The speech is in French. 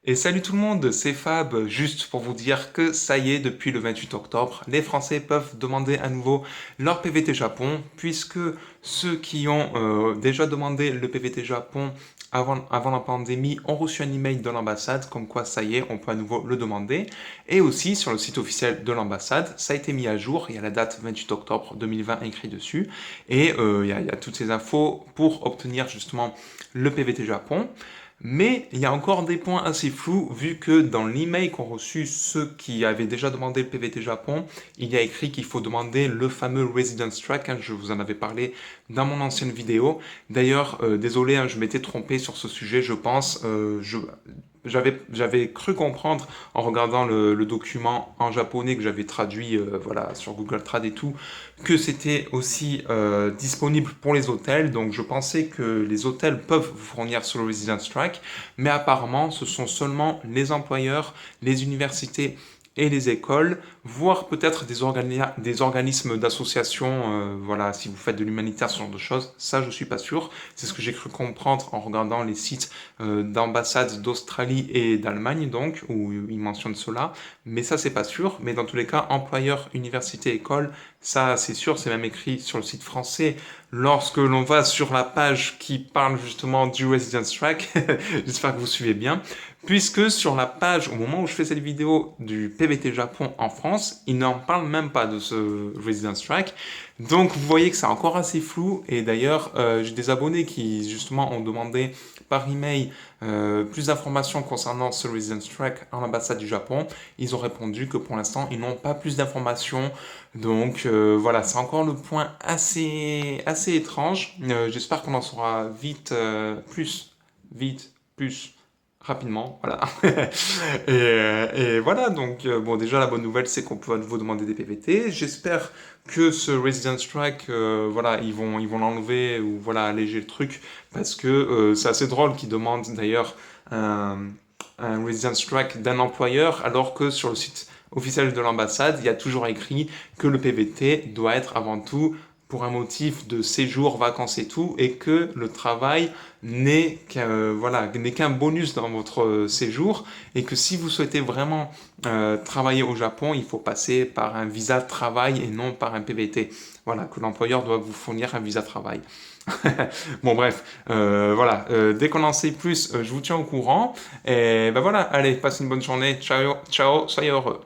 Et salut tout le monde, c'est Fab, juste pour vous dire que ça y est, depuis le 28 octobre, les Français peuvent demander à nouveau leur PVT Japon, puisque ceux qui ont déjà demandé le PVT Japon avant la pandémie ont reçu un email de l'ambassade, comme quoi ça y est, on peut à nouveau le demander. Et aussi, sur le site officiel de l'ambassade, ça a été mis à jour, il y a la date 28 octobre 2020 écrit dessus, et il y a toutes ces infos pour obtenir justement le PVT Japon. Mais il y a encore des points assez flous, vu que dans l'email qu'ont reçu ceux qui avaient déjà demandé le PVT Japon, il y a écrit qu'il faut demander le fameux Residence Track, hein, je vous en avais parlé dans mon ancienne vidéo. D'ailleurs, désolé, hein, je m'étais trompé sur ce sujet, je pense. J'avais cru comprendre en regardant le document en japonais que j'avais traduit voilà, sur Google Trad et tout, que c'était aussi disponible pour les hôtels. Donc je pensais que les hôtels peuvent vous fournir sur le Residence Track, mais apparemment ce sont seulement les employeurs, les universités et les écoles, voire peut-être des organismes d'association, voilà, si vous faites de l'humanitaire, ce genre de choses, ça je suis pas sûr. C'est ce que j'ai cru comprendre en regardant les sites d'ambassades d'Australie et d'Allemagne, donc, où ils mentionnent cela, mais ça c'est pas sûr. Mais dans tous les cas, employeurs, universités, écoles, ça c'est sûr, c'est même écrit sur le site français. Lorsque l'on va sur la page qui parle justement du Residence Track, j'espère que vous suivez bien, puisque sur la page, au moment où je fais cette vidéo du PVT Japon en France, ils n'en parlent même pas de ce Residence Track. Donc vous voyez que c'est encore assez flou, et d'ailleurs j'ai des abonnés qui justement ont demandé par email plus d'informations concernant ce Residence Track à l'ambassade du Japon. Ils ont répondu que pour l'instant ils n'ont pas plus d'informations. Donc voilà, c'est encore le point assez étrange. J'espère qu'on en saura vite, plus rapidement, voilà. Et voilà, donc bon, déjà la bonne nouvelle c'est qu'on peut à nouveau demander des PVT. J'espère que ce Residence Track, voilà, ils vont l'enlever ou voilà alléger le truc parce que c'est assez drôle qu'ils demandent d'ailleurs un Residence Track d'un employeur alors que sur le site officiel de l'ambassade, il y a toujours écrit que le PVT doit être avant tout pour un motif de séjour, vacances et tout, et que le travail n'est qu'un bonus dans votre séjour, et que si vous souhaitez vraiment travailler au Japon, il faut passer par un visa de travail et non par un PVT. Voilà, que l'employeur doit vous fournir un visa de travail. Bon bref, voilà, dès qu'on en sait plus, je vous tiens au courant. Et ben voilà, allez, passez une bonne journée. Ciao, ciao, soyez heureux.